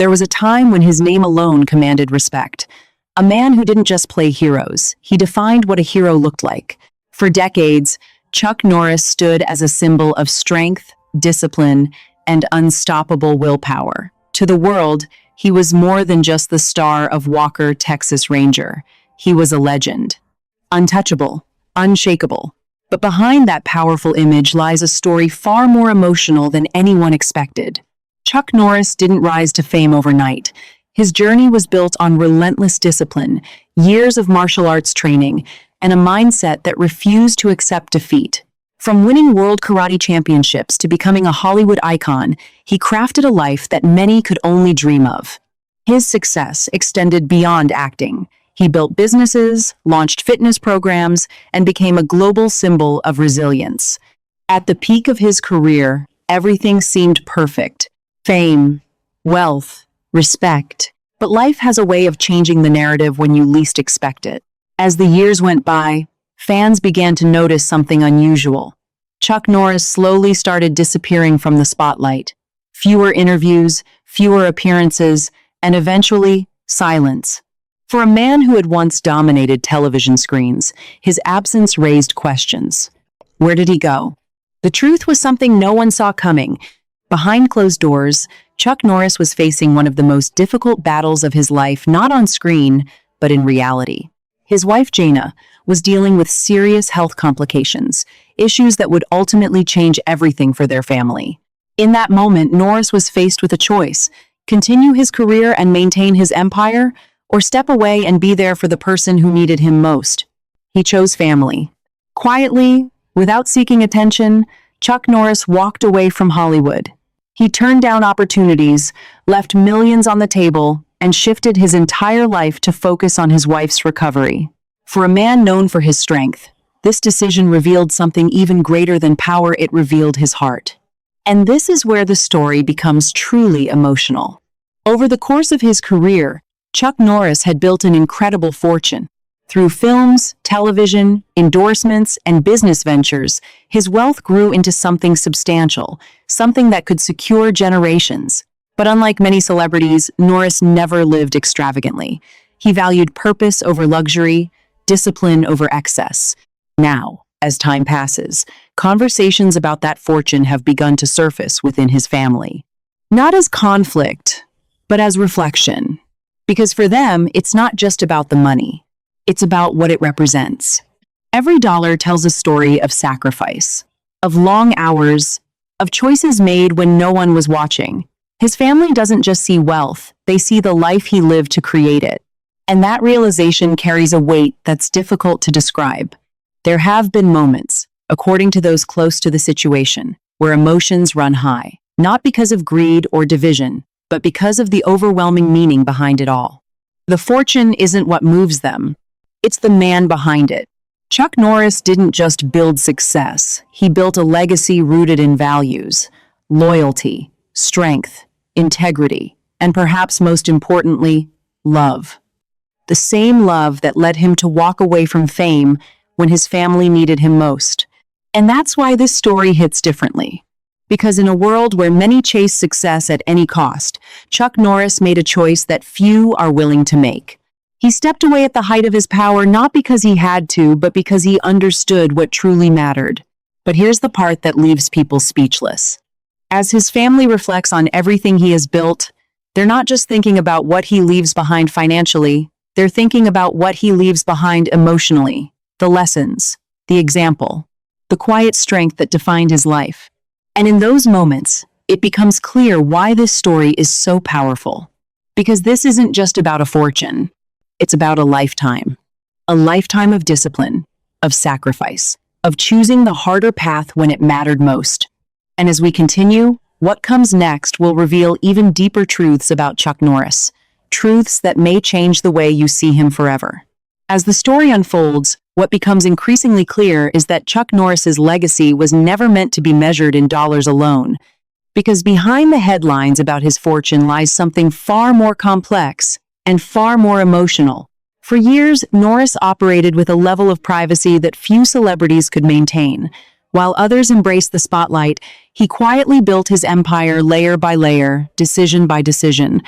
There was a time when his name alone commanded respect. A man who didn't just play heroes, he defined what a hero looked like. For decades, Chuck Norris stood as a symbol of strength, discipline, and unstoppable willpower. To the world, he was more than just the star of Walker, Texas Ranger. He was a legend. Untouchable, unshakable. But behind that powerful image lies a story far more emotional than anyone expected. Chuck Norris didn't rise to fame overnight. His journey was built on relentless discipline, years of martial arts training, and a mindset that refused to accept defeat. From winning world karate championships to becoming a Hollywood icon, he crafted a life that many could only dream of. His success extended beyond acting. He built businesses, launched fitness programs, and became a global symbol of resilience. At the peak of his career, everything seemed perfect. Fame, wealth, respect. But life has a way of changing the narrative when you least expect it. As the years went by, fans began to notice something unusual. Chuck Norris slowly started disappearing from the spotlight. Fewer interviews, fewer appearances, and eventually, silence. For a man who had once dominated television screens, his absence raised questions. Where did he go? The truth was something no one saw coming. Behind closed doors, Chuck Norris was facing one of the most difficult battles of his life, not on screen, but in reality. His wife, Jana, was dealing with serious health complications, issues that would ultimately change everything for their family. In that moment, Norris was faced with a choice: continue his career and maintain his empire, or step away and be there for the person who needed him most. He chose family. Quietly, without seeking attention, Chuck Norris walked away from Hollywood. He turned down opportunities, left millions on the table, and shifted his entire life to focus on his wife's recovery. For a man known for his strength, this decision revealed something even greater than power. It revealed his heart. And this is where the story becomes truly emotional. Over the course of his career, Chuck Norris had built an incredible fortune. Through films, television, endorsements, and business ventures, his wealth grew into something substantial, something that could secure generations. But unlike many celebrities, Norris never lived extravagantly. He valued purpose over luxury, discipline over excess. Now, as time passes, conversations about that fortune have begun to surface within his family. Not as conflict, but as reflection. Because for them, it's not just about the money. It's about what it represents. Every dollar tells a story of sacrifice, of long hours, of choices made when no one was watching. His family doesn't just see wealth, they see the life he lived to create it. And that realization carries a weight that's difficult to describe. There have been moments, according to those close to the situation, where emotions run high, not because of greed or division, but because of the overwhelming meaning behind it all. The fortune isn't what moves them. It's the man behind it. Chuck Norris didn't just build success. He built a legacy rooted in values, loyalty, strength, integrity, and perhaps most importantly, love. The same love that led him to walk away from fame when his family needed him most. And that's why this story hits differently. Because in a world where many chase success at any cost, Chuck Norris made a choice that few are willing to make. He stepped away at the height of his power not because he had to, but because he understood what truly mattered. But here's the part that leaves people speechless. As his family reflects on everything he has built, they're not just thinking about what he leaves behind financially, they're thinking about what he leaves behind emotionally, the lessons, the example, the quiet strength that defined his life. And in those moments, it becomes clear why this story is so powerful. Because this isn't just about a fortune. It's about a lifetime of discipline, of sacrifice, of choosing the harder path when it mattered most. And as we continue, what comes next will reveal even deeper truths about Chuck Norris, truths that may change the way you see him forever. As the story unfolds, what becomes increasingly clear is that Chuck Norris's legacy was never meant to be measured in dollars alone, because behind the headlines about his fortune lies something far more complex and far more emotional. For years, Norris operated with a level of privacy that few celebrities could maintain. While others embraced the spotlight, he quietly built his empire layer by layer, decision by decision.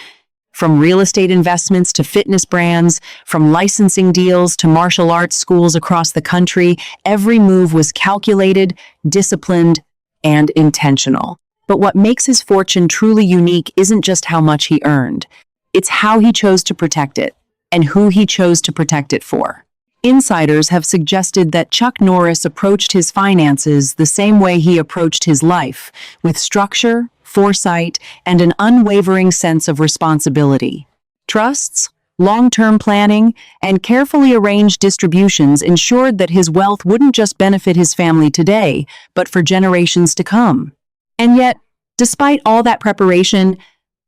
From real estate investments to fitness brands, from licensing deals to martial arts schools across the country, every move was calculated, disciplined, and intentional. But what makes his fortune truly unique isn't just how much he earned. It's how he chose to protect it and who he chose to protect it for. Insiders have suggested that Chuck Norris approached his finances the same way he approached his life, with structure, foresight, and an unwavering sense of responsibility. Trusts, long-term planning, and carefully arranged distributions ensured that his wealth wouldn't just benefit his family today, but for generations to come. And yet, despite all that preparation,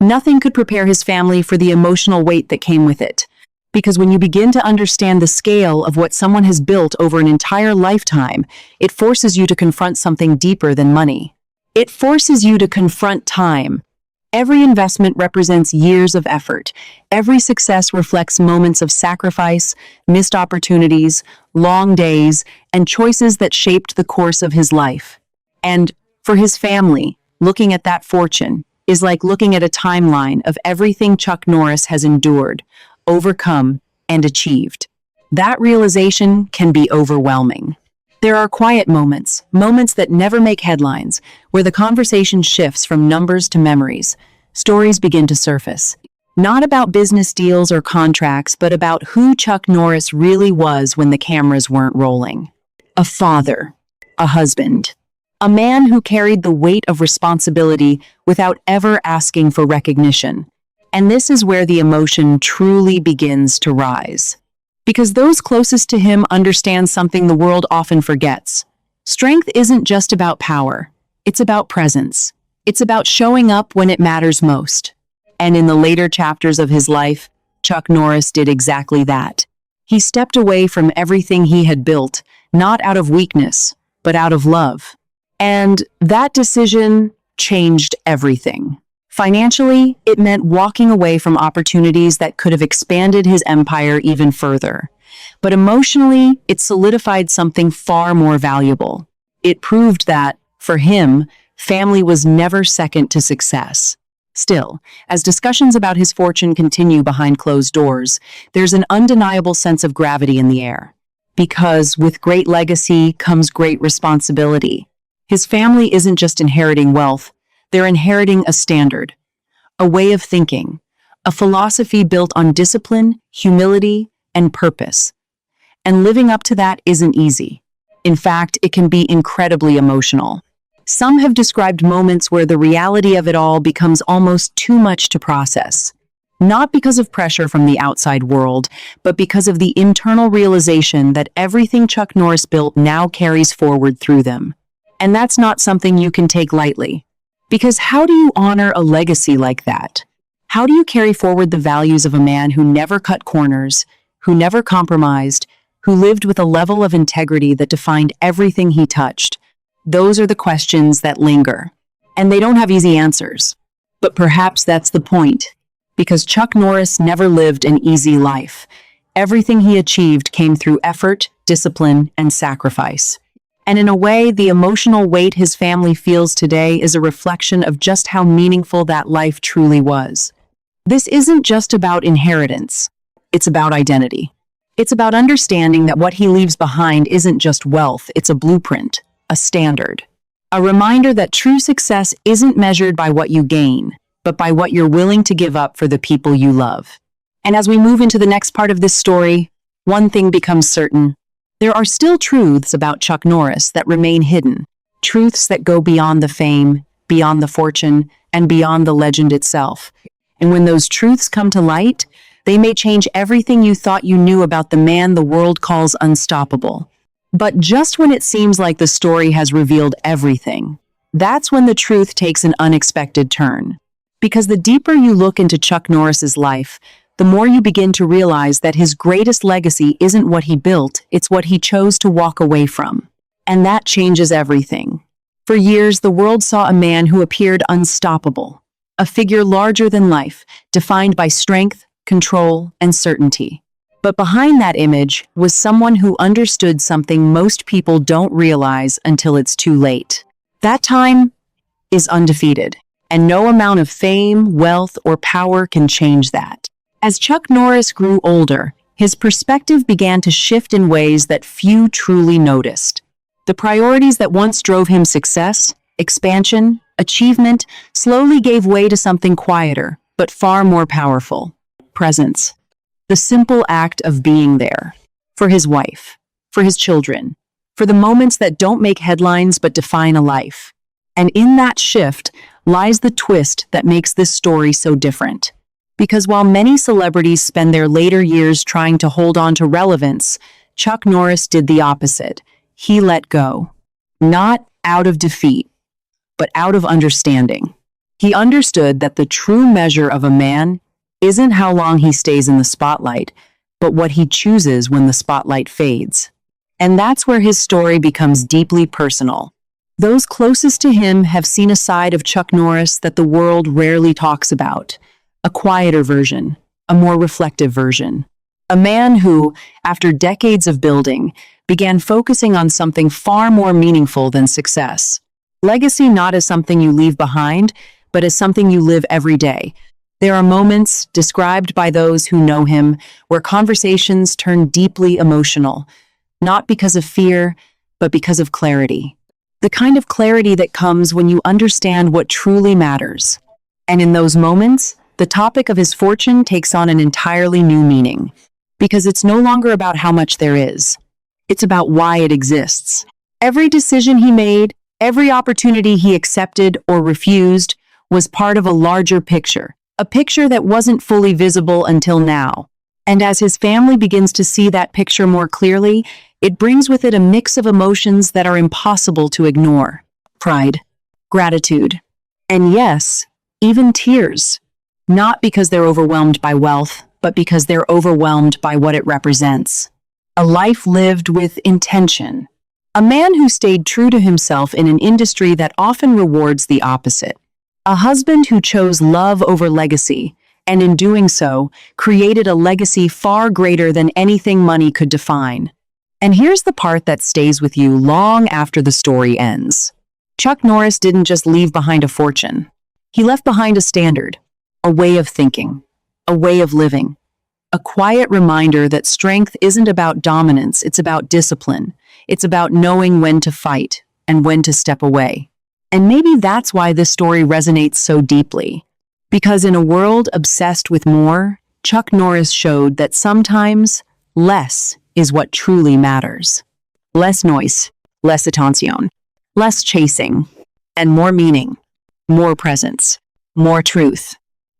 nothing could prepare his family for the emotional weight that came with it. Because when you begin to understand the scale of what someone has built over an entire lifetime, it forces you to confront something deeper than money. It forces you to confront time. Every investment represents years of effort. Every success reflects moments of sacrifice, missed opportunities, long days, and choices that shaped the course of his life. And for his family, looking at that fortune is like looking at a timeline of everything Chuck Norris has endured, overcome, and achieved. That realization can be overwhelming. There are quiet moments that never make headlines, where the conversation shifts from numbers to memories. Stories begin to surface. Not about business deals or contracts, but about who Chuck Norris really was when the cameras weren't rolling. A father, a husband, a man who carried the weight of responsibility without ever asking for recognition. And this is where the emotion truly begins to rise. Because those closest to him understand something the world often forgets. Strength isn't just about power. It's about presence. It's about showing up when it matters most. And in the later chapters of his life, Chuck Norris did exactly that. He stepped away from everything he had built, not out of weakness, but out of love. And that decision changed everything. Financially, it meant walking away from opportunities that could have expanded his empire even further. But emotionally, it solidified something far more valuable. It proved that, for him, family was never second to success. Still, as discussions about his fortune continue behind closed doors, there's an undeniable sense of gravity in the air. Because with great legacy comes great responsibility. His family isn't just inheriting wealth, they're inheriting a standard, a way of thinking, a philosophy built on discipline, humility, and purpose. And living up to that isn't easy. In fact, it can be incredibly emotional. Some have described moments where the reality of it all becomes almost too much to process. Not because of pressure from the outside world, but because of the internal realization that everything Chuck Norris built now carries forward through them. And that's not something you can take lightly. Because how do you honor a legacy like that? How do you carry forward the values of a man who never cut corners, who never compromised, who lived with a level of integrity that defined everything he touched? Those are the questions that linger. And they don't have easy answers. But perhaps that's the point. Because Chuck Norris never lived an easy life. Everything he achieved came through effort, discipline, and sacrifice. And in a way, the emotional weight his family feels today is a reflection of just how meaningful that life truly was. This isn't just about inheritance. It's about identity. It's about understanding that what he leaves behind isn't just wealth, it's a blueprint, a standard. A reminder that true success isn't measured by what you gain, but by what you're willing to give up for the people you love. And as we move into the next part of this story, one thing becomes certain. There are still truths about Chuck Norris that remain hidden, truths that go beyond the fame, beyond the fortune, and beyond the legend itself. And when those truths come to light, they may change everything you thought you knew about the man the world calls unstoppable. But just when it seems like the story has revealed everything, that's when the truth takes an unexpected turn. Because the deeper you look into Chuck Norris's life, the more you begin to realize that his greatest legacy isn't what he built, it's what he chose to walk away from. And that changes everything. For years, the world saw a man who appeared unstoppable, a figure larger than life, defined by strength, control, and certainty. But behind that image was someone who understood something most people don't realize until it's too late. That time is undefeated. And no amount of fame, wealth, or power can change that. As Chuck Norris grew older, his perspective began to shift in ways that few truly noticed. The priorities that once drove him success, expansion, achievement, slowly gave way to something quieter, but far more powerful: presence. The simple act of being there. For his wife, for his children, for the moments that don't make headlines but define a life. And in that shift lies the twist that makes this story so different. Because while many celebrities spend their later years trying to hold on to relevance, Chuck Norris did the opposite. He let go. Not out of defeat, but out of understanding. He understood that the true measure of a man isn't how long he stays in the spotlight, but what he chooses when the spotlight fades. And that's where his story becomes deeply personal. Those closest to him have seen a side of Chuck Norris that the world rarely talks about. A quieter version, a more reflective version. A man who, after decades of building, began focusing on something far more meaningful than success. Legacy not as something you leave behind, but as something you live every day. There are moments, described by those who know him, where conversations turn deeply emotional, not because of fear, but because of clarity. The kind of clarity that comes when you understand what truly matters. And in those moments, the topic of his fortune takes on an entirely new meaning, because it's no longer about how much there is. It's about why it exists. Every decision he made, every opportunity he accepted or refused, was part of a larger picture, a picture that wasn't fully visible until now. And as his family begins to see that picture more clearly, it brings with it a mix of emotions that are impossible to ignore. Pride, gratitude, and yes, even tears. Not because they're overwhelmed by wealth, but because they're overwhelmed by what it represents. A life lived with intention. A man who stayed true to himself in an industry that often rewards the opposite. A husband who chose love over legacy, and in doing so, created a legacy far greater than anything money could define. And here's the part that stays with you long after the story ends. Chuck Norris didn't just leave behind a fortune. He left behind a standard, a way of thinking, a way of living, a quiet reminder that strength isn't about dominance, it's about discipline. It's about knowing when to fight and when to step away. And maybe that's why this story resonates so deeply. Because in a world obsessed with more, Chuck Norris showed that sometimes less is what truly matters. Less noise, less attention, less chasing, and more meaning, more presence, more truth.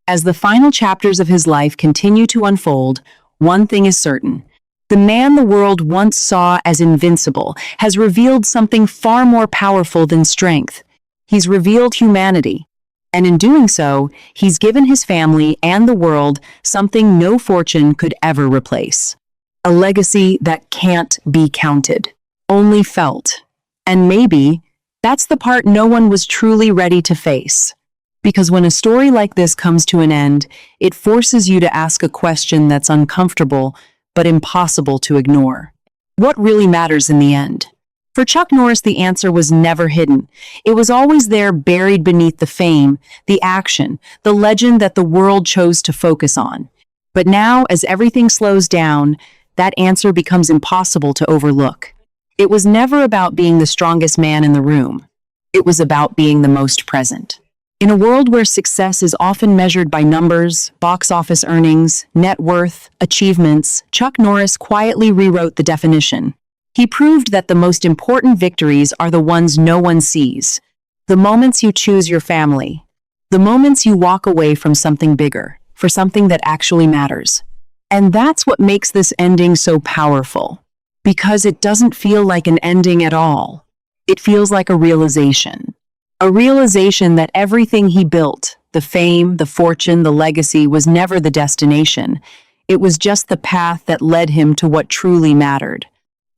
As the final chapters of his life continue to unfold, one thing is certain. The man the world once saw as invincible has revealed something far more powerful than strength. He's revealed humanity. And in doing so, he's given his family and the world something no fortune could ever replace. A legacy that can't be counted, only felt. And maybe that's the part no one was truly ready to face. Because when a story like this comes to an end, it forces you to ask a question that's uncomfortable but impossible to ignore. What really matters in the end? For Chuck Norris, the answer was never hidden. It was always there, buried beneath the fame, the action, the legend that the world chose to focus on. But now, as everything slows down, that answer becomes impossible to overlook. It was never about being the strongest man in the room. It was about being the most present. In a world where success is often measured by numbers, box office earnings, net worth, achievements, Chuck Norris quietly rewrote the definition. He proved that the most important victories are the ones no one sees. The moments you choose your family. The moments you walk away from something bigger, for something that actually matters. And that's what makes this ending so powerful. Because it doesn't feel like an ending at all. It feels like a realization. A realization that everything he built, the fame, the fortune, the legacy, was never the destination. It was just the path that led him to what truly mattered.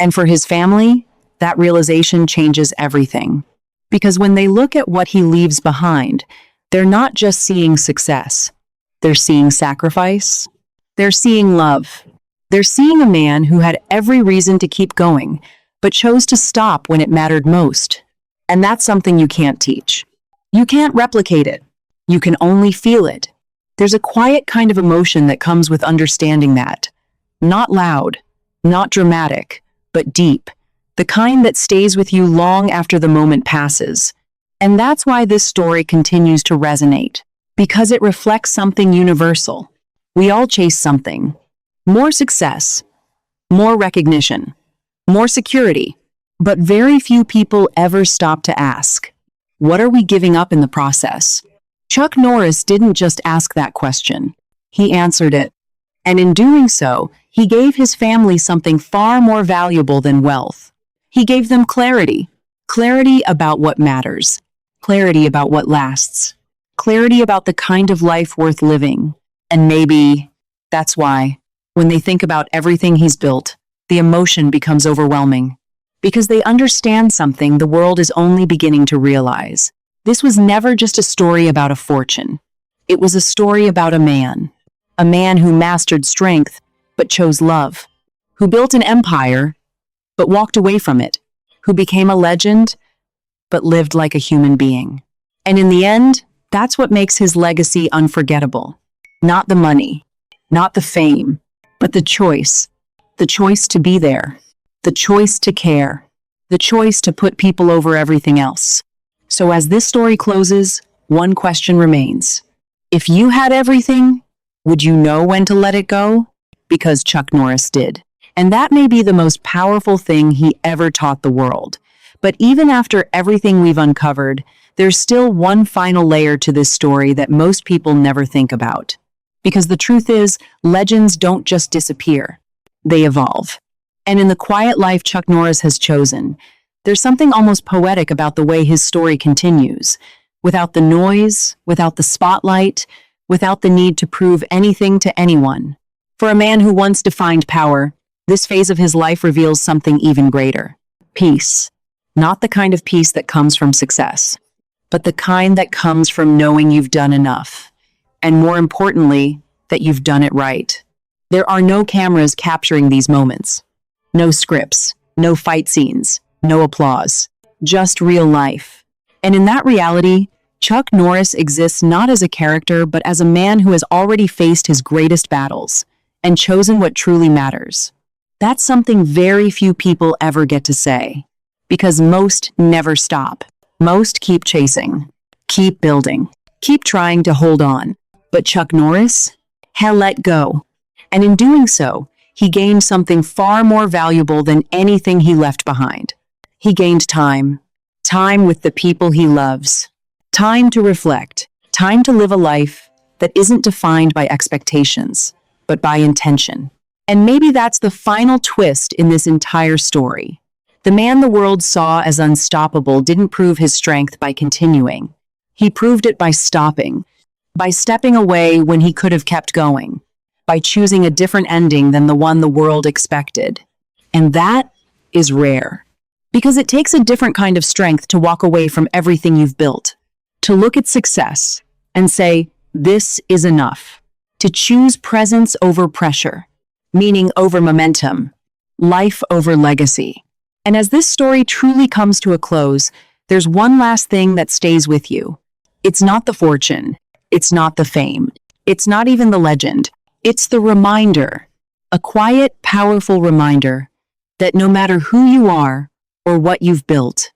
And for his family, that realization changes everything. Because when they look at what he leaves behind, they're not just seeing success. They're seeing sacrifice. They're seeing love. They're seeing a man who had every reason to keep going, but chose to stop when it mattered most. And that's something you can't teach. You can't replicate it. You can only feel it. There's a quiet kind of emotion that comes with understanding that. Not loud, not dramatic, but deep. The kind that stays with you long after the moment passes. And that's why this story continues to resonate. Because it reflects something universal. We all chase something. More success, more recognition, more security. But very few people ever stop to ask, what are we giving up in the process? Chuck Norris didn't just ask that question. He answered it. And in doing so, he gave his family something far more valuable than wealth. He gave them clarity. Clarity about what matters. Clarity about what lasts. Clarity about the kind of life worth living. And maybe that's why, when they think about everything he's built, the emotion becomes overwhelming. Because they understand something the world is only beginning to realize. This was never just a story about a fortune. It was a story about a man who mastered strength but chose love, who built an empire but walked away from it, who became a legend but lived like a human being. And in the end, that's what makes his legacy unforgettable. Not the money, not the fame, but the choice to be there. The choice to care, the choice to put people over everything else. So as this story closes, one question remains. If you had everything, would you know when to let it go? Because Chuck Norris did. And that may be the most powerful thing he ever taught the world. But even after everything we've uncovered, there's still one final layer to this story that most people never think about. Because the truth is, legends don't just disappear. They evolve. And in the quiet life Chuck Norris has chosen, there's something almost poetic about the way his story continues. Without the noise, without the spotlight, without the need to prove anything to anyone. For a man who once defined power, this phase of his life reveals something even greater. Peace. Not the kind of peace that comes from success, but the kind that comes from knowing you've done enough. And more importantly, that you've done it right. There are no cameras capturing these moments. No scripts, no fight scenes, no applause, just real life. And in that reality, Chuck Norris exists not as a character, but as a man who has already faced his greatest battles and chosen what truly matters. That's something very few people ever get to say, because most never stop. Most keep chasing, keep building, keep trying to hold on. But Chuck Norris, he'll let go. And in doing so, he gained something far more valuable than anything he left behind. He gained time. Time with the people he loves. Time to reflect. Time to live a life that isn't defined by expectations, but by intention. And maybe that's the final twist in this entire story. The man the world saw as unstoppable didn't prove his strength by continuing. He proved it by stopping, by stepping away when he could have kept going, by choosing a different ending than the one the world expected. And that is rare. Because it takes a different kind of strength to walk away from everything you've built. To look at success and say, this is enough. To choose presence over pressure, meaning over momentum, life over legacy. And as this story truly comes to a close, there's one last thing that stays with you. It's not the fortune. It's not the fame. It's not even the legend. It's the reminder, a quiet, powerful reminder that no matter who you are or what you've built,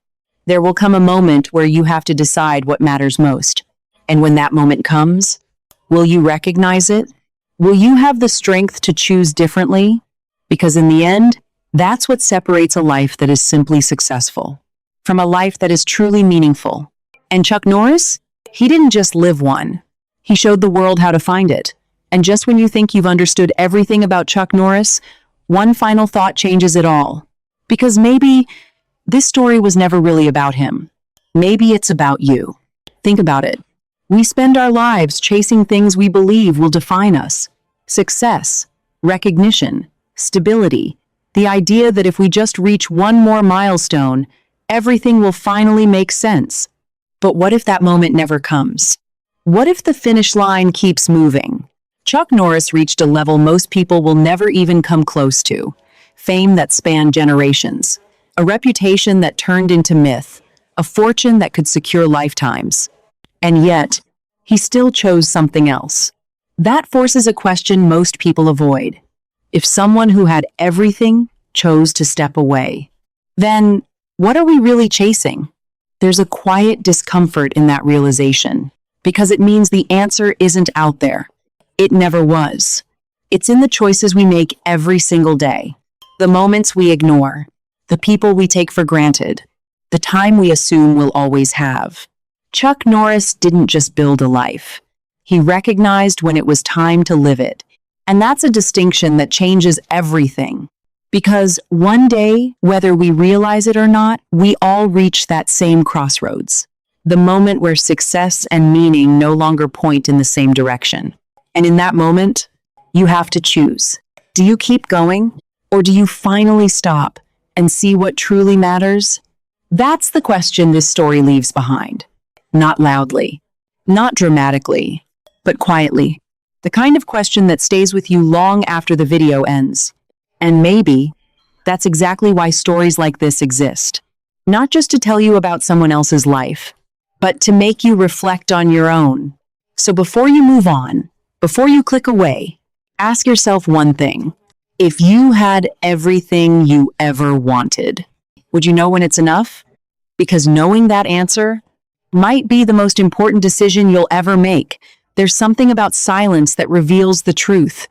there will come a moment where you have to decide what matters most. And when that moment comes, will you recognize it? Will you have the strength to choose differently? Because in the end, that's what separates a life that is simply successful from a life that is truly meaningful. And Chuck Norris, he didn't just live one. He showed the world how to find it. And just when you think you've understood everything about Chuck Norris, one final thought changes it all. Because maybe this story was never really about him. Maybe it's about you. Think about it. We spend our lives chasing things we believe will define us. Success, recognition, stability, the idea that if we just reach one more milestone, everything will finally make sense. But what if that moment never comes? What if the finish line keeps moving? Chuck Norris reached a level most people will never even come close to. Fame that spanned generations. A reputation that turned into myth. A fortune that could secure lifetimes. And yet, He still chose something else. That forces a question most people avoid. If someone who had everything chose to step away, then what are we really chasing? There's a quiet discomfort in that realization, because it means the answer isn't out there. It never was. It's in the choices we make every single day, the moments we ignore, the people we take for granted, the time we assume we'll always have. Chuck Norris didn't just build a life. He recognized when it was time to live it. And that's a distinction that changes everything. Because one day, whether we realize it or not, we all reach that same crossroads. The moment where success and meaning no longer point in the same direction. And in that moment, you have to choose. Do you keep going? Or do you finally stop and see what truly matters? That's the question this story leaves behind. Not loudly, not dramatically, but quietly. The kind of question that stays with you long after the video ends. And maybe that's exactly why stories like this exist. Not just to tell you about someone else's life, but to make you reflect on your own. So before you move on, before you click away, ask yourself one thing. If you had everything you ever wanted, would you know when it's enough? Because knowing that answer might be the most important decision you'll ever make. There's something about silence that reveals the truth.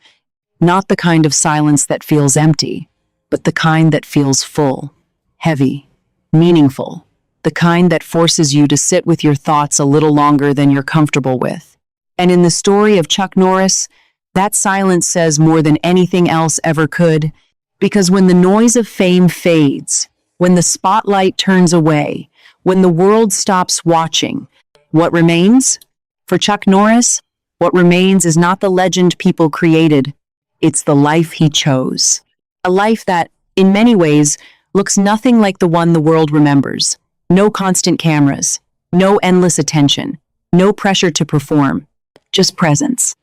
Not the kind of silence that feels empty, but the kind that feels full, heavy, meaningful, the kind that forces you to sit with your thoughts a little longer than you're comfortable with. And in the story of Chuck Norris, that silence says more than anything else ever could, because when the noise of fame fades, when the spotlight turns away, when the world stops watching, what remains? For Chuck Norris, what remains is not the legend people created. It's the life he chose. A life that, in many ways, looks nothing like the one the world remembers. No constant cameras, no endless attention, no pressure to perform, just presence.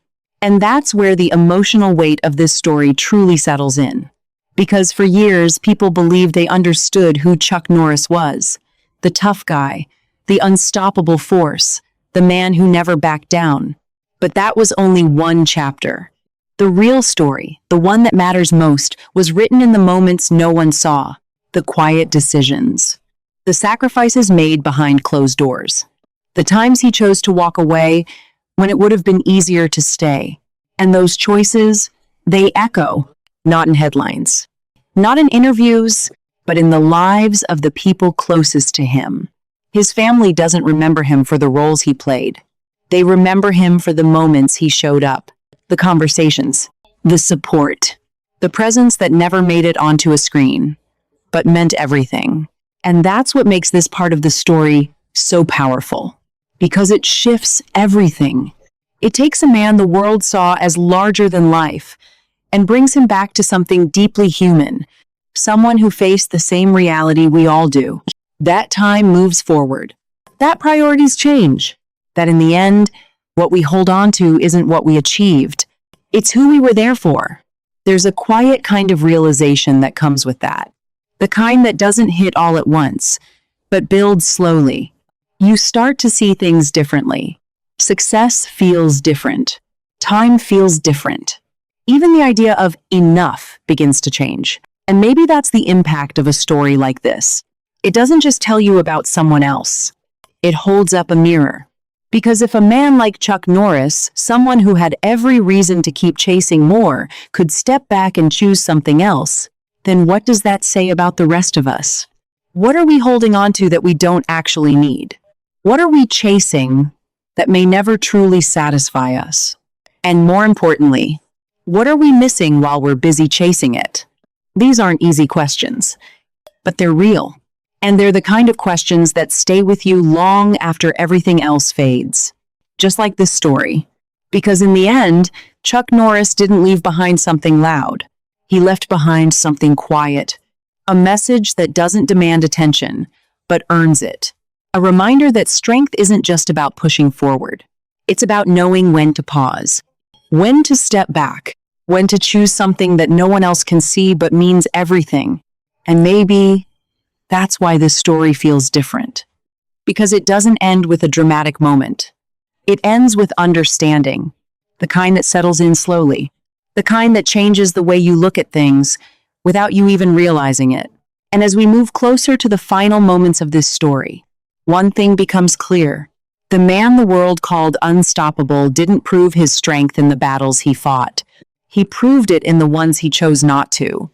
And that's where the emotional weight of this story truly settles in. Because for years, people believed they understood who Chuck Norris was. The tough guy, the unstoppable force, the man who never backed down. But that was only one chapter. The real story, the one that matters most, was written in the moments no one saw, the quiet decisions, the sacrifices made behind closed doors, the times he chose to walk away when it would have been easier to stay. And those choices, they echo, not in headlines, not in interviews, but in the lives of the people closest to him. His family doesn't remember him for the roles he played. They remember him for the moments he showed up. The conversations, the support, the presence that never made it onto a screen, but meant everything. And that's what makes this part of the story so powerful, because it shifts everything. It takes a man the world saw as larger than life and brings him back to something deeply human, someone who faced the same reality we all do. That time moves forward. That priorities change. That in the end, what we hold on to isn't what we achieved. It's who we were there for. There's a quiet kind of realization that comes with that. The kind that doesn't hit all at once, but builds slowly. You start to see things differently. Success feels different. Time feels different. Even the idea of enough begins to change. And maybe that's the impact of a story like this. It doesn't just tell you about someone else. It holds up a mirror. Because if a man like Chuck Norris, someone who had every reason to keep chasing more, could step back and choose something else, then what does that say about the rest of us? What are we holding on to that we don't actually need? What are we chasing that may never truly satisfy us? And more importantly, what are we missing while we're busy chasing it? These aren't easy questions, but they're real. And they're the kind of questions that stay with you long after everything else fades. Just like this story. Because in the end, Chuck Norris didn't leave behind something loud. He left behind something quiet. A message that doesn't demand attention, but earns it. A reminder that strength isn't just about pushing forward. It's about knowing when to pause. When to step back. When to choose something that no one else can see but means everything. And maybe that's why this story feels different. Because it doesn't end with a dramatic moment. It ends with understanding, the kind that settles in slowly, the kind that changes the way you look at things without you even realizing it. And as we move closer to the final moments of this story, one thing becomes clear. The man the world called unstoppable didn't prove his strength in the battles he fought. He proved it in the ones he chose not to.